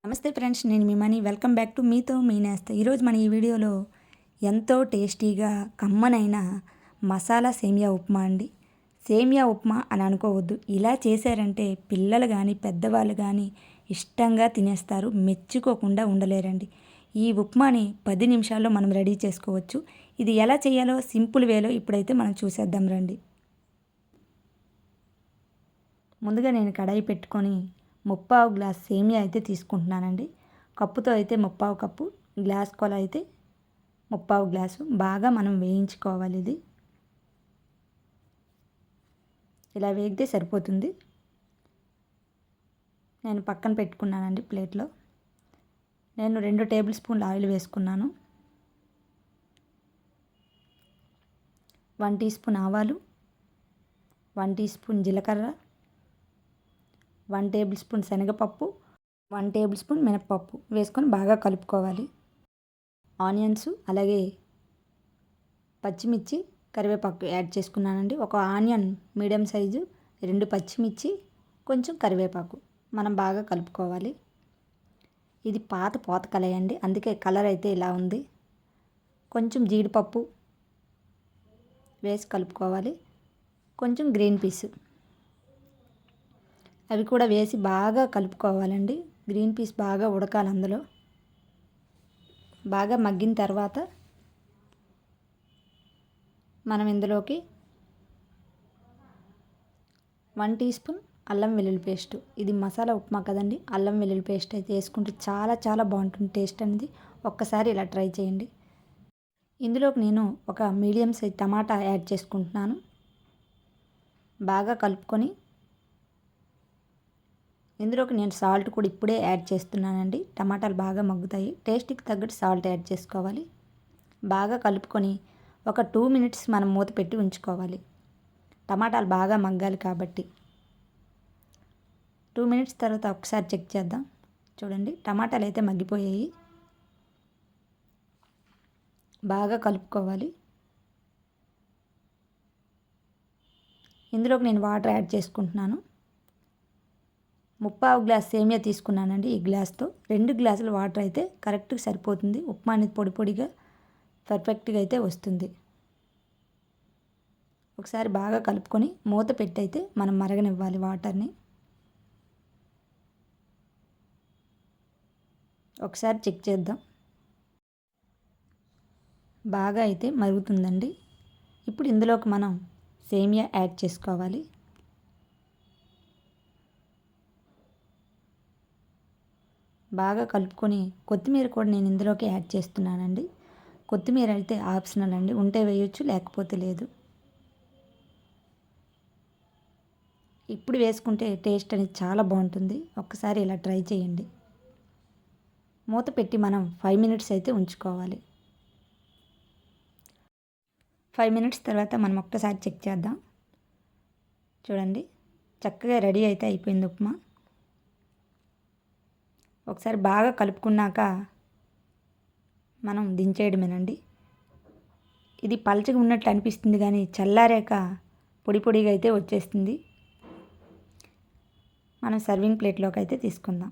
నమస్తే ఫ్రెండ్స్, నేను మీ money. Welcome back to మీతో మీ నేస్తా. ఈరోజు మన ఈ వీడియోలో ఎంతో టేస్టీగా కమ్మనైన మసాలా సేమియా ఉప్మా అండి. సేమియా ఉప్మా అని అనుకోవద్దు, ఇలా చేశారంటే పిల్లలు కానీ పెద్దవాళ్ళు కానీ ఇష్టంగా తినేస్తారు, మెచ్చుకోకుండా ఉండలేరండి. ఈ ఉప్మాని 10 నిమిషాల్లో మనం రెడీ చేసుకోవచ్చు. ఇది ఎలా చేయాలో సింపుల్ వేలో ఇప్పుడైతే మనం చూసేద్దాం రండి. ముందుగా నేను కడాయి పెట్టుకొని 3/4 గ్లాస్ సేమియా అయితే తీసుకుంటున్నానండి. కప్పుతో అయితే 3/4 కప్పు, గ్లాస్ కొల అయితే 3/4 గ్లాసు. బాగా మనం వేయించుకోవాలి. ఇది ఇలా వేగితే సరిపోతుంది. నేను పక్కన పెట్టుకున్నానండి ప్లేట్లో. నేను 2 టేబుల్ స్పూన్లు ఆయిల్ వేసుకున్నాను. 1 టీ స్పూన్ ఆవాలు, 1 టీ స్పూన్ జీలకర్ర, 1 టేబుల్ స్పూన్ శనగపప్పు, 1 టేబుల్ స్పూన్ మినపప్పు వేసుకొని బాగా కలుపుకోవాలి. ఆనియన్స్, అలాగే పచ్చిమిర్చి, కరివేపాకు యాడ్ చేసుకున్నానండి. ఒక ఆనియన్ మీడియం సైజు, 2 పచ్చిమిర్చి, కొంచెం కరివేపాకు మనం బాగా కలుపుకోవాలి. ఇది పాత కలయి అండి, అందుకే కలర్ అయితే ఇలా ఉంది. కొంచెం జీడిపప్పు వేసి కలుపుకోవాలి. కొంచెం గ్రీన్ పీస్ అవి కూడా వేసి బాగా కలుపుకోవాలండి. గ్రీన్ పీస్ బాగా ఉడకాలి. అందులో బాగా మగ్గిన తర్వాత మనం ఇందులోకి 1 టీ స్పూన్ అల్లం వెల్లుల్లి పేస్ట్. ఇది మసాలా ఉప్మా కదండి, అల్లం వెల్లుల్లి పేస్ట్ అయితే వేసుకుంటే చాలా చాలా బాగుంటుంది టేస్ట్ అనేది. ఒక్కసారి ఇలా ట్రై చేయండి. ఇందులోకి నేను ఒక మీడియం సైజ్ టమాటా యాడ్ చేసుకుంటున్నాను. బాగా కలుపుకొని ఇందులోకి నేను సాల్ట్ కూడా ఇప్పుడే యాడ్ చేస్తున్నానండి. టమాటాలు బాగా మగ్గుతాయి. టేస్ట్కి తగ్గట్టు సాల్ట్ యాడ్ చేసుకోవాలి. బాగా కలుపుకొని ఒక 2 మినిట్స్ మనం మూత పెట్టి ఉంచుకోవాలి. టమాటాలు బాగా మగ్గాలి కాబట్టి 2 మినిట్స్ తర్వాత ఒకసారి చెక్ చేద్దాం. చూడండి, టమాటాలు అయితే మగ్గిపోయాయి. బాగా కలుపుకోవాలి. ఇందులోకి నేను వాటర్ యాడ్ చేసుకుంటున్నాను. 3/4 గ్లాస్ సేమియా తీసుకున్నానండి. ఈ గ్లాస్తో 2 గ్లాసుల వాటర్ అయితే కరెక్ట్గా సరిపోతుంది. ఉప్మా అనేది పొడి పొడిగా పర్ఫెక్ట్గా అయితే వస్తుంది. ఒకసారి బాగా కలుపుకొని మూత పెట్టి అయితే మనం మరగనివ్వాలి వాటర్ని. ఒకసారి చెక్ చేద్దాం. బాగా అయితే మరుగుతుందండి. ఇప్పుడు ఇందులోకి మనం సేమియా యాడ్ చేసుకోవాలి. బాగా కలుపుకొని కొత్తిమీర కూడా నేను ఇందులోకి యాడ్ చేస్తున్నానండి. కొత్తిమీర అయితే ఆప్షనల్ అండి, ఉంటే వేయొచ్చు, లేకపోతే లేదు. ఇప్పుడు వేసుకుంటే టేస్ట్ అనేది చాలా బాగుంటుంది. ఒక్కసారి ఇలా ట్రై చేయండి. మూత పెట్టి మనం 5 మినిట్స్ అయితే ఉంచుకోవాలి. 5 మినిట్స్ తర్వాత మనం ఒక్కసారి చెక్ చేద్దాం. చూడండి, చక్కగా రెడీ అయితే అయిపోయింది ఉప్మా. ఒకసారి బాగా కలుపుకున్నాక మనం దించేయడమేనండి. ఇది పలచగా ఉన్నట్లు అనిపిస్తుంది కానీ చల్లారాక పొడి పొడిగా అయితే వచ్చేస్తుంది. మనం సర్వింగ్ ప్లేట్లోకి అయితే తీసుకుందాం.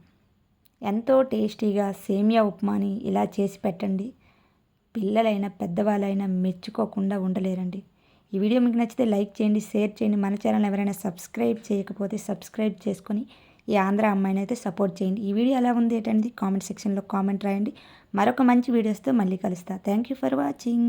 ఎంతో టేస్టీగా సేమియా ఉప్మాని ఇలా చేసి పెట్టండి. పిల్లలైనా పెద్దవాళ్ళైనా మెచ్చుకోకుండా ఉండలేరండి. ఈ వీడియో మీకు నచ్చితే లైక్ చేయండి, షేర్ చేయండి. మన ఛానల్ ఎవరైనా సబ్స్క్రైబ్ చేయకపోతే సబ్స్క్రైబ్ చేసుకొని ఈ ఆంధ్ర అమ్మాయిని అయితే సపోర్ట్ చేయండి. ఈ వీడియో ఎలా ఉంది ఏంటనేది కామెంట్ సెక్షన్లో కామెంట్ రాయండి. మరొక మంచి వీడియోస్తో మళ్ళీ కలుస్తా. Thank you for watching.